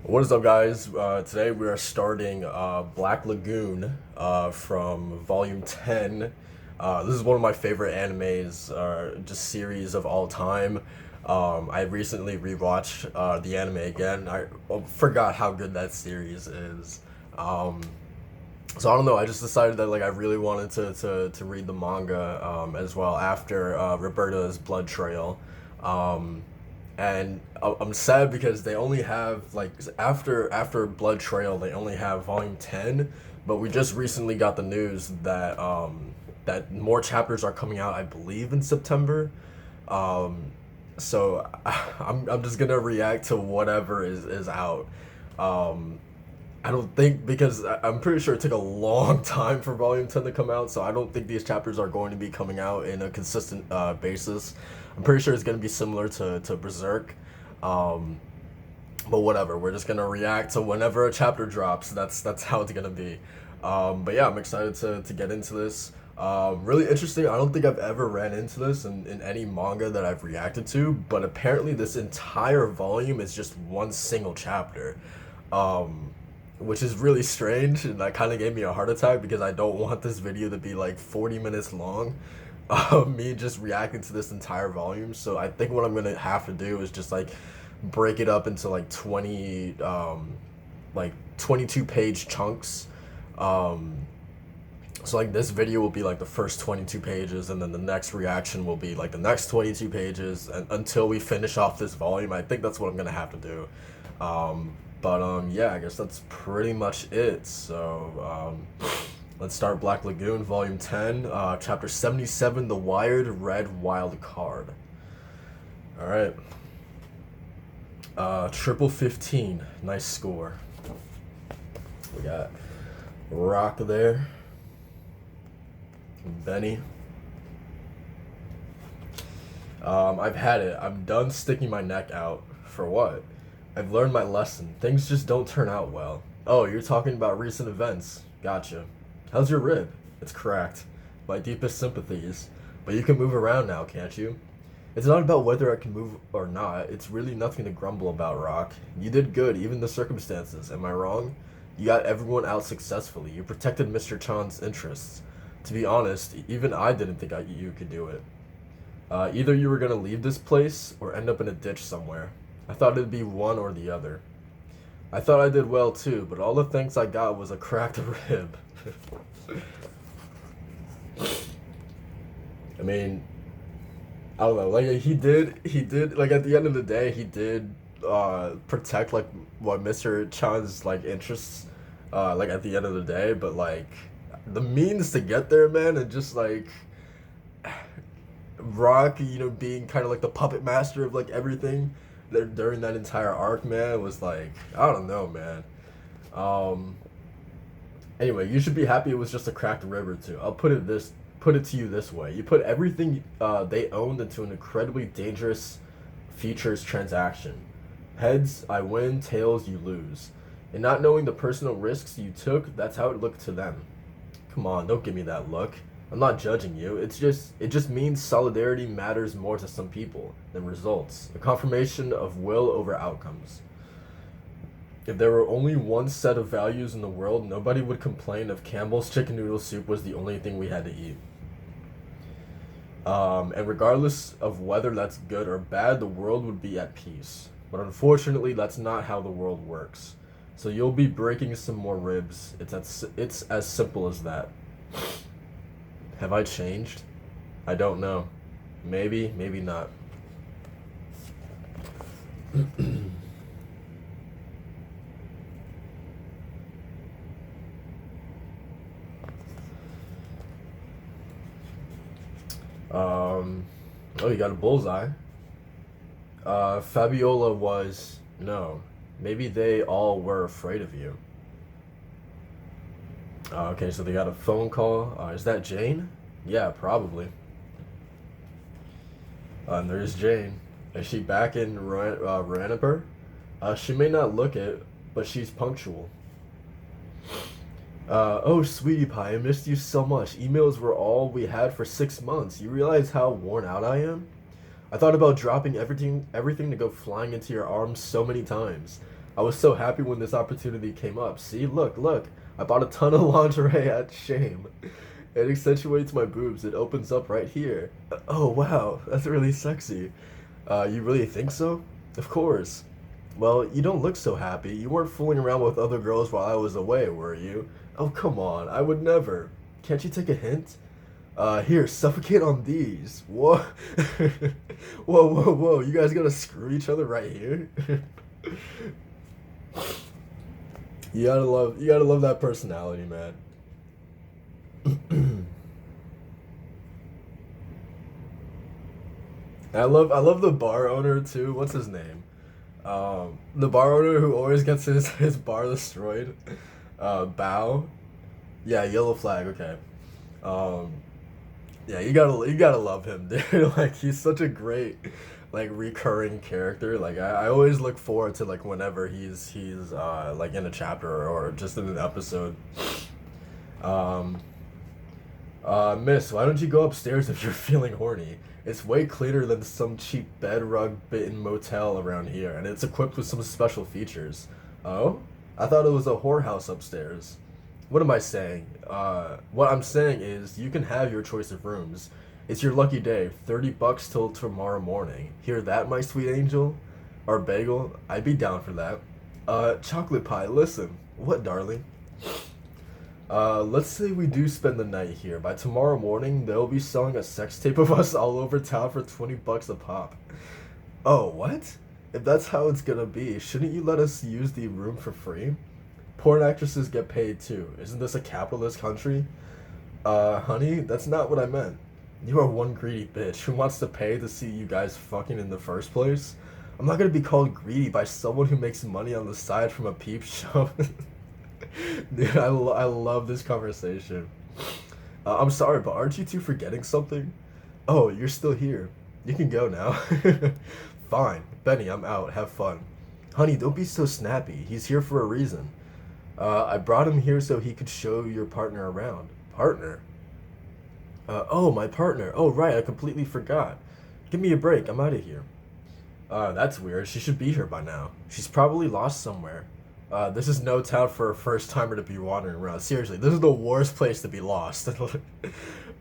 What is up, guys? Today we are starting Black Lagoon from Volume 10. This is one of my favorite animes, just series of all time. I recently rewatched the anime again. I forgot how good that series is. Um, so I don't know. I just decided that I really wanted to read the manga as well after Roberta's Blood Trail. Um, and I'm sad because they only have after Blood Trail they only have volume 10, but we just recently got the news that more chapters are coming out, I believe, in September. Um, so I'm just gonna react to whatever is out. Um, I don't think because I'm pretty sure it took a long time for Volume 10 to come out, so I don't think these chapters are going to be coming out in a consistent basis. I'm pretty sure it's going to be similar to Berserk. Um, but whatever, we're just going to react to whenever a chapter drops. That's how it's going to be. But yeah, I'm excited to get into this. Really interesting. I don't think I've ever ran into this in any manga that I've reacted to, but apparently this entire volume is just one single chapter. Um, which is really strange, and that kind of gave me a heart attack because I don't want this video to be like 40 minutes long. Me just reacting to this entire volume. So I think what I'm gonna have to do is just break it up into 22 page chunks. Um, so this video will be the first 22 pages, and then the next reaction will be the next 22 pages, and until we finish off this volume. I think that's what I'm gonna have to do. Yeah, I guess that's pretty much it. So let's start Black Lagoon, Volume 10, Chapter 77, The Wired Red Wild Card. Alright. Triple 15. Nice score. We got Rock there. Benny. I've had it. I'm done sticking my neck out. For what? I've learned my lesson. Things just don't turn out well. Oh, you're talking about recent events. Gotcha. How's your rib? It's cracked. My deepest sympathies. But you can move around now, can't you? It's not about whether I can move or not. It's really nothing to grumble about, Rock. You did good, even the circumstances. Am I wrong? You got everyone out successfully. You protected Mr. Chan's interests. To be honest, even I didn't think you could do it. Either you were gonna leave this place or end up in a ditch somewhere. I thought it'd be one or the other. I thought I did well too, but all the thanks I got was a cracked rib. I mean, I don't know. He did. At the end of the day, he did protect what Mr. Chan's interests. At the end of the day, but the means to get there, man, and just Rock, being kind of the puppet master of everything during that entire arc, man, was I don't know, man. Um, anyway, you should be happy it was just a cracked rib or two. Put it to you this way: you put everything they owned into an incredibly dangerous futures transaction. Heads, I win. Tails, you lose. And not knowing the personal risks you took, that's how it looked to them. Come on, don't give me that look. I'm not judging you. It just means solidarity matters more to some people than results. A confirmation of will over outcomes. If there were only one set of values in the world, nobody would complain if Campbell's chicken noodle soup was the only thing we had to eat. And regardless of whether that's good or bad, the world would be at peace. But unfortunately, that's not how the world works. So you'll be breaking some more ribs. It's as simple as that. Have I changed? I don't know. Maybe, maybe not. Oh, you got a bullseye. Fabiola was, no. Maybe they all were afraid of you. Okay, so they got a phone call. Is that Jane? Yeah, probably. And there's Jane. Is she back in Ranipur? She may not look it, but she's punctual. Oh, sweetie pie, I missed you so much. Emails were all we had for 6 months. You realize how worn out I am? I thought about dropping everything to go flying into your arms so many times. I was so happy when this opportunity came up. See, look. I bought a ton of lingerie at Shame. It accentuates my boobs. It opens up right here. Oh, wow. That's really sexy. You really think so? Of course. Well, you don't look so happy. You weren't fooling around with other girls while I was away, were you? Oh, come on. I would never. Can't you take a hint? Here, suffocate on these. Whoa. Whoa. You guys gonna screw each other right here? You gotta love that personality, man. I love the bar owner too. What's his name? The bar owner who always gets his bar destroyed. Bow. Yeah, yellow flag. Okay. Um, yeah, you gotta love him, dude. Like he's such a great like recurring character. Like I always look forward to like whenever he's like in a chapter or just in an episode. Um, Miss, why don't you go upstairs if you're feeling horny? It's way cleaner than some cheap bed rug bitten motel around here, and it's equipped with some special features. Oh? I thought it was a whorehouse upstairs. What am I saying? What I'm saying is you can have your choice of rooms. It's your lucky day. 30 bucks till tomorrow morning. Hear that, my sweet angel? Or bagel? I'd be down for that. Chocolate pie, listen. What, darling? Let's say we do spend the night here. By tomorrow morning, they'll be selling a sex tape of us all over town for 20 bucks a pop. Oh, what? If that's how it's gonna be, shouldn't you let us use the room for free? Porn actresses get paid too. Isn't this a capitalist country? Honey, that's not what I meant. You are one greedy bitch who wants to pay to see you guys fucking in the first place. I'm not gonna be called greedy by someone who makes money on the side from a peep show. Dude, I love this conversation. I'm sorry, but aren't you two forgetting something? Oh, you're still here. You can go now. Fine. Benny, I'm out. Have fun. Honey, don't be so snappy. He's here for a reason. I brought him here so he could show your partner around. Partner? Oh, my partner. Oh, right, I completely forgot. Give me a break. I'm out of here. That's weird. She should be here by now. She's probably lost somewhere. This is no town for a first timer to be wandering around. Seriously, this is the worst place to be lost.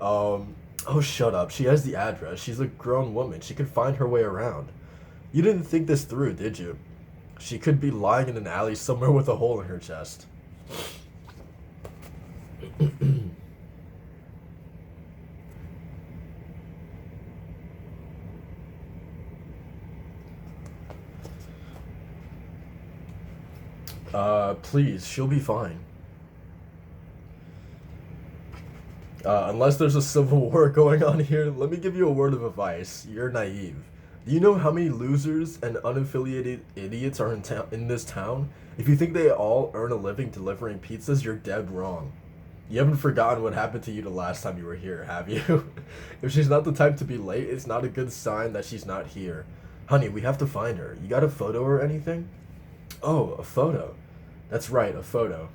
Oh, shut up. She has the address. She's a grown woman. She could find her way around. You didn't think this through, did you? She could be lying in an alley somewhere with a hole in her chest. Please, she'll be fine. Unless there's a civil war going on here, let me give you a word of advice. You're naive. Do you know how many losers and unaffiliated idiots are in this town? If you think they all earn a living delivering pizzas, you're dead wrong. You haven't forgotten what happened to you the last time you were here, have you? If she's not the type to be late, it's not a good sign that she's not here. Honey, we have to find her. You got a photo or anything? Oh, a photo. That's right, a photo.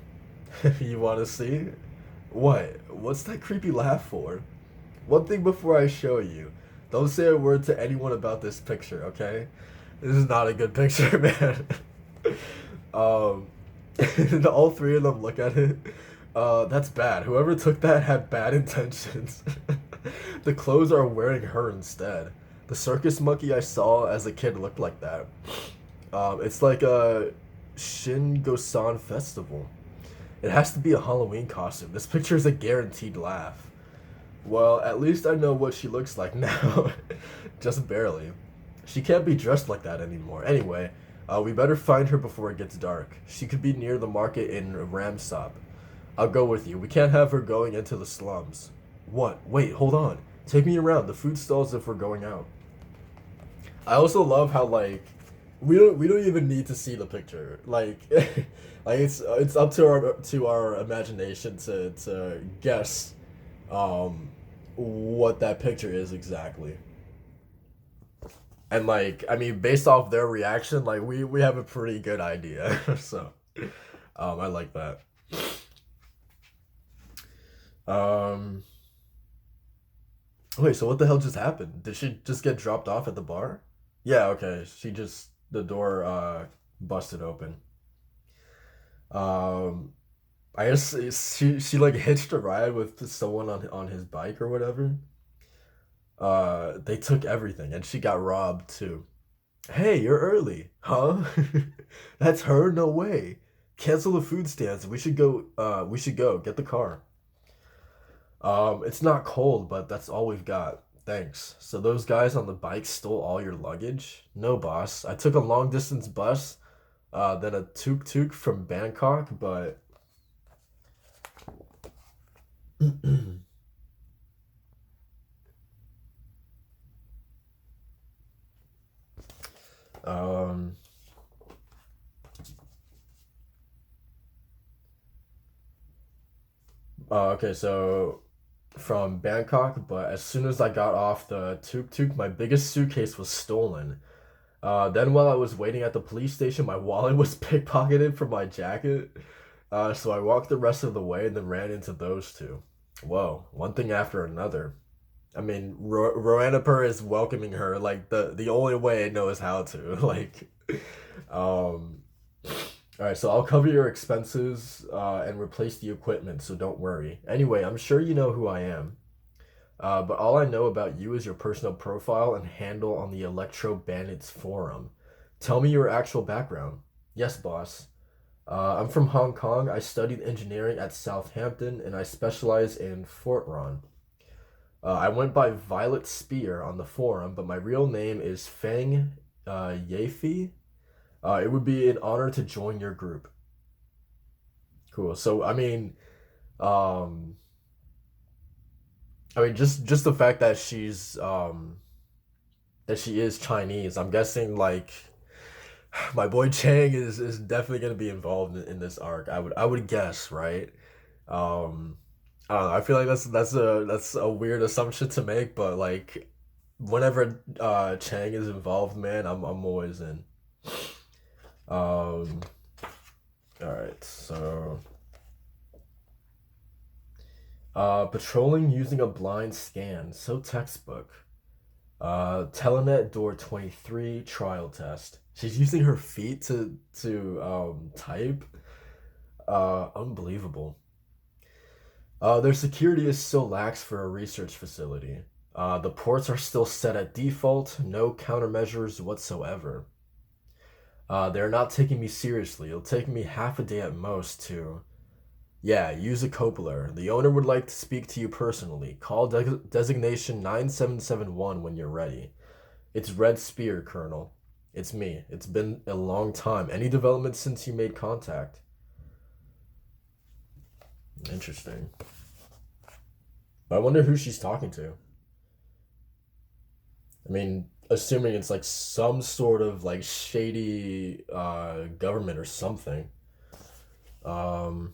You want to see? What? What's that creepy laugh for? One thing before I show you. Don't say a word to anyone about this picture, okay? This is not a good picture, man. um, all three of them look at it. That's bad. Whoever took that had bad intentions. The clothes are wearing her instead. The circus monkey I saw as a kid looked like that. It's like a Shin-Gosan festival. It has to be a Halloween costume. This picture is a guaranteed laugh. Well, at least I know what she looks like now. Just barely. She can't be dressed like that anymore. Anyway, we better find her before it gets dark. She could be near the market in Ramsop. I'll go with you. We can't have her going into the slums. What? Wait, hold on. Take me around. The food stalls if we're going out. I also love how like we don't even need to see the picture. Like like it's up to our imagination to guess what that picture is exactly. And like I mean based off their reaction, like we have a pretty good idea. So I like that. Um Wait, so what the hell just happened? Did she just get dropped off at the bar? Yeah, okay. She just the door busted open. Um, I guess she like hitched a ride with someone on his bike or whatever. They took everything and she got robbed too. Hey, you're early, huh? That's her? No way. Cancel the food stands. We should go. Get the car. It's not cold, but that's all we've got. Thanks. So those guys on the bike stole all your luggage? No, boss. I took a long distance bus, then a tuk-tuk from Bangkok, but um okay, so from Bangkok, but as soon as I got off the tuk-tuk, my biggest suitcase was stolen. Then while I was waiting at the police station, my wallet was pickpocketed from my jacket. So I walked the rest of the way and then ran into those two. Whoa, one thing after another. I mean, Roanapur is welcoming her like the only way I know is how to. Like, um, all right, so I'll cover your expenses and replace the equipment, so don't worry. Anyway, I'm sure you know who I am. But all I know about you is your personal profile and handle on the Electro Bandits forum. Tell me your actual background. Yes, boss. I'm from Hong Kong. I studied engineering at Southampton and I specialize in Fortran. I went by Violet Spear on the forum, but my real name is Feng Yifei. It would be an honor to join your group. Cool. So, um, just the fact that she is Chinese. I'm guessing like my boy Chang is definitely gonna be involved in this arc. I would guess, right? Um, I don't know. I feel like that's a weird assumption to make, but like whenever Chang is involved, man, I'm always in. Um, all right, so patrolling using a blind scan, so textbook. Telenet door 23 trial test. She's using her feet to type. Unbelievable. Their security is so lax for a research facility. The ports are still set at default, no countermeasures whatsoever. They're not taking me seriously. It'll take me half a day at most to. Yeah, use a copular. The owner would like to speak to you personally. Call designation 9771 when you're ready. It's Red Spear, Colonel. It's me. It's been a long time. Any developments since you made contact? Interesting. I wonder who she's talking to. I mean, assuming it's like some sort of like shady government or something. Um,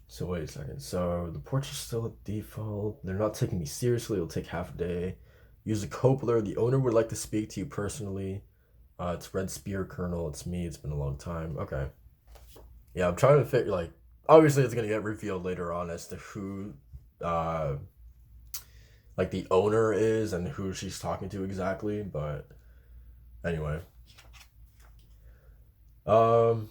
so wait a second. So the ports are still at default. They're not taking me seriously. It'll take half a day. Use a coupler. The owner would like to speak to you personally. It's Red Spear Colonel. It's me. It's been a long time. Okay. Yeah, I'm trying to figure like obviously it's gonna get revealed later on as to who uh like the owner is and who she's talking to exactly, but anyway. Um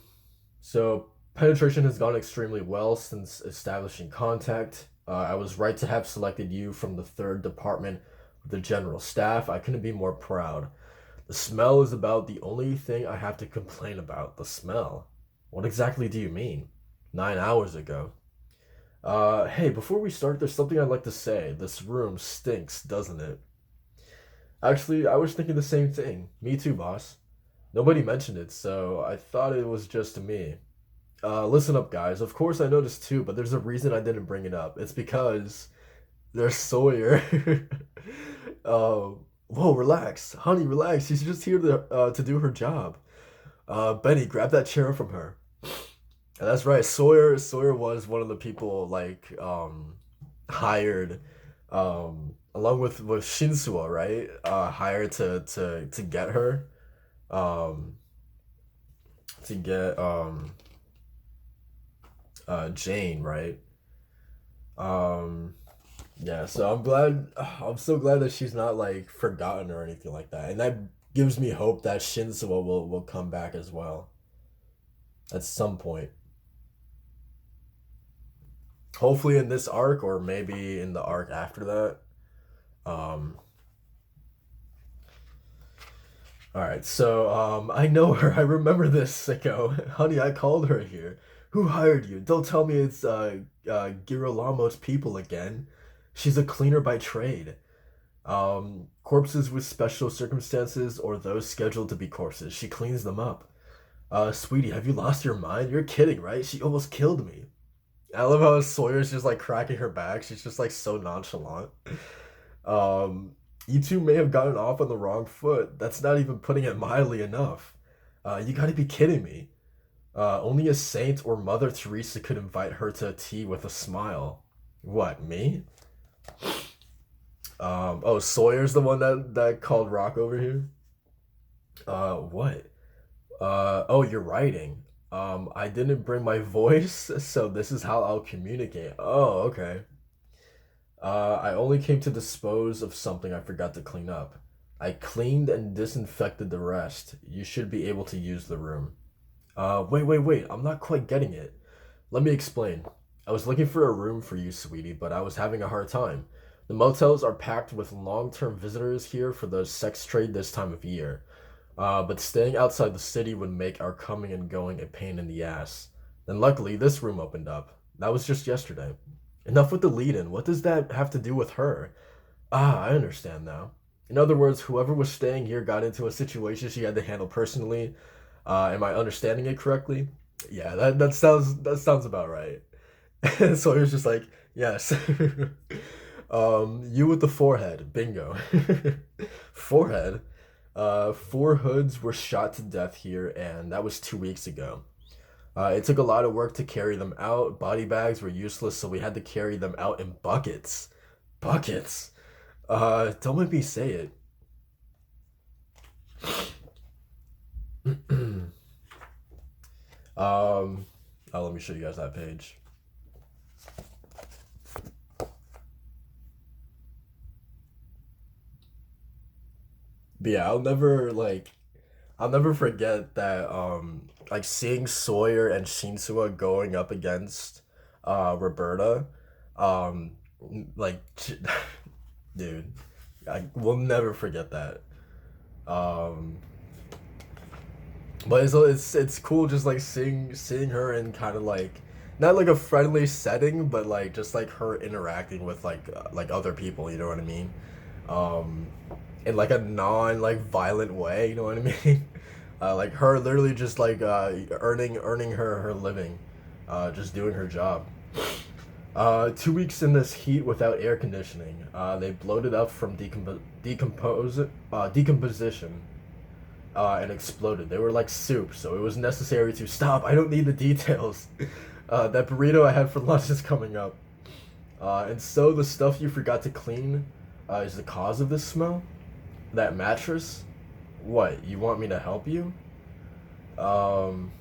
so penetration has gone extremely well since establishing contact. I was right to have selected you from the third department of the general staff. I couldn't be more proud. The smell is about the only thing I have to complain about. The smell. What exactly do you mean? 9 hours ago. Hey, before we start, there's something I'd like to say. This room stinks, doesn't it? Actually, I was thinking the same thing. Me too, boss. Nobody mentioned it, so I thought it was just me. Listen up, guys. Of course, I noticed too, but there's a reason I didn't bring it up. It's because there's Sawyer. Whoa, relax, honey, relax. She's just here to do her job. Benny, grab that chair from her. And that's right. Sawyer was one of the people like hired along with Shinsuo, right? Hired to get her um to get Jane, right? Um yeah, so I'm so glad that she's not like forgotten or anything like that. And that gives me hope that Shinsuo will come back as well. at some point. Hopefully in this arc, or maybe in the arc after that. Um, all right, so I know her. I remember this sicko. Honey, I called her here. Who hired you? Don't tell me it's Girolamo's people again. She's a cleaner by trade. Corpses with special circumstances or those scheduled to be corpses. She cleans them up. Sweetie, have you lost your mind? You're kidding, right? She almost killed me. I love how Sawyer's just like cracking her back. She's just like so nonchalant. Um, you two may have gotten off on the wrong foot. That's not even putting it mildly enough. You gotta be kidding me. Only a saint or Mother Teresa could invite her to a tea with a smile. What, me? Oh, Sawyer's the one that called Rock over here? What? Oh, you're writing. I didn't bring my voice, so this is how I'll communicate. Oh, okay. I only came to dispose of something I forgot to clean up. I cleaned and disinfected the rest. You should be able to use the room. Wait. I'm not quite getting it. Let me explain. I was looking for a room for you, sweetie, but I was having a hard time. The motels are packed with long-term visitors here for the sex trade this time of year. But staying outside the city would make our coming and going a pain in the ass. And luckily, this room opened up. That was just yesterday. Enough with the lead in. What does that have to do with her? Ah, I understand now. In other words, whoever was staying here got into a situation she had to handle personally. Am I understanding it correctly? Yeah, that sounds about right. So he was just like, yes. You with the forehead, bingo. Forehead. Four hoods were shot to death here, and that was 2 weeks ago. It took a lot of work to carry them out. Body bags were useless, so we had to carry them out in buckets. Buckets. Don't make me say it. um, let me show you guys that page. But yeah, I'll never forget that like seeing Sawyer and Shinsua going up against Roberta. Um like dude, I will never forget that. Um but it's cool just like seeing her in kind of like not like a friendly setting, but like just like her interacting with like other people, you know what I mean? Um in like a non like violent way, you know what I mean? Like her literally just like earning her living, just doing her job. 2 weeks in this heat without air conditioning. They bloated up from decomposition, and exploded. They were like soup, so it was necessary to stop. I don't need the details. That burrito I had for lunch is coming up. And so the stuff you forgot to clean is the cause of this smell? That mattress? What, you want me to help you? Um,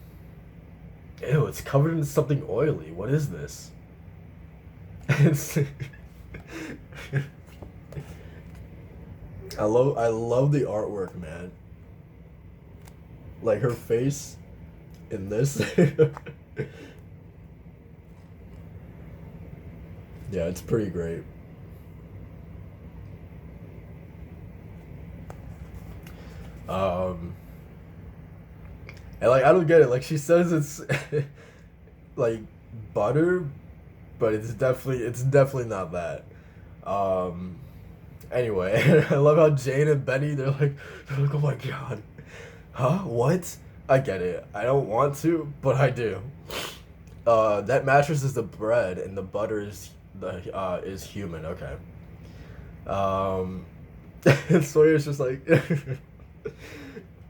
Ew, it's covered in something oily. What is this? It's I love the artwork, man. Like her face in this. Yeah, it's pretty great. Um, and like I don't get it. Like she says it's like butter, but it's definitely not that. Um, anyway, I love how Jane and Benny they're like, oh my god, huh? What? I get it. I don't want to, but I do. That mattress is the bread, and the butter is human. Okay. Um, and Sawyer's just like,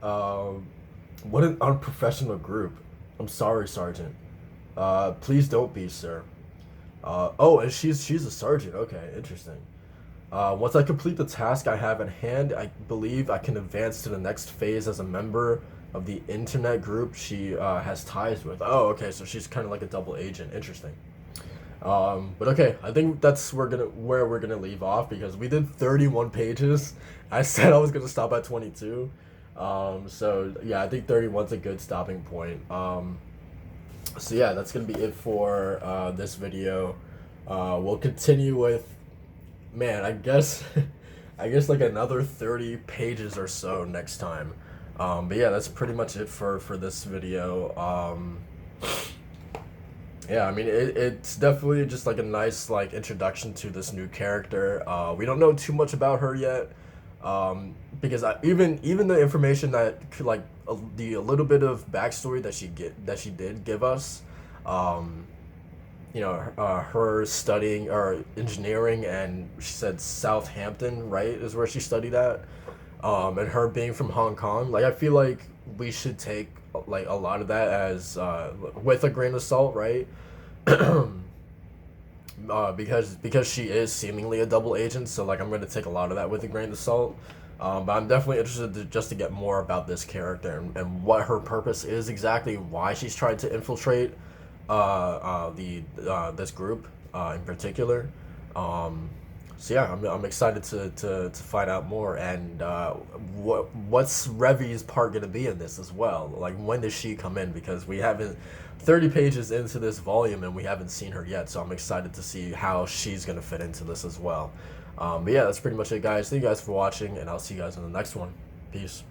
um, what an unprofessional group. I'm sorry, Sergeant. Please don't be, sir. Oh, and she's a sergeant. Okay, interesting. Once I complete the task I have at hand, I believe I can advance to the next phase as a member of the internet group she has ties with. Oh, okay, so she's kind of like a double agent. Interesting. But okay, I think that's where we're gonna leave off because we did 31 pages. I said I was gonna stop at 22. So yeah, I think 31's a good stopping point. So yeah, that's gonna be it for this video. We'll continue with, man, I guess I guess like another 30 pages or so next time. But yeah, that's pretty much it for this video. Yeah, I mean it's definitely just like a nice like introduction to this new character. We don't know too much about her yet, because even the information that could like the a little bit of backstory that she did give us, um, her studying or engineering, and she said Southampton, right, is where she studied at, and her being from Hong Kong. Like I feel like we should take like a lot of that as with a grain of salt, right? Because she is seemingly a double agent, so like I'm gonna take a lot of that with a grain of salt. But I'm definitely interested just to get more about this character and what her purpose is exactly, why she's trying to infiltrate the this group in particular. Um, so yeah, I'm excited to find out more, and what's Revi's part gonna be in this as well? Like when does she come in? Because we haven't 30 pages into this volume and we haven't seen her yet, so I'm excited to see how she's gonna fit into this as well. But yeah, that's pretty much it, guys. Thank you guys for watching, and I'll see you guys in the next one. Peace.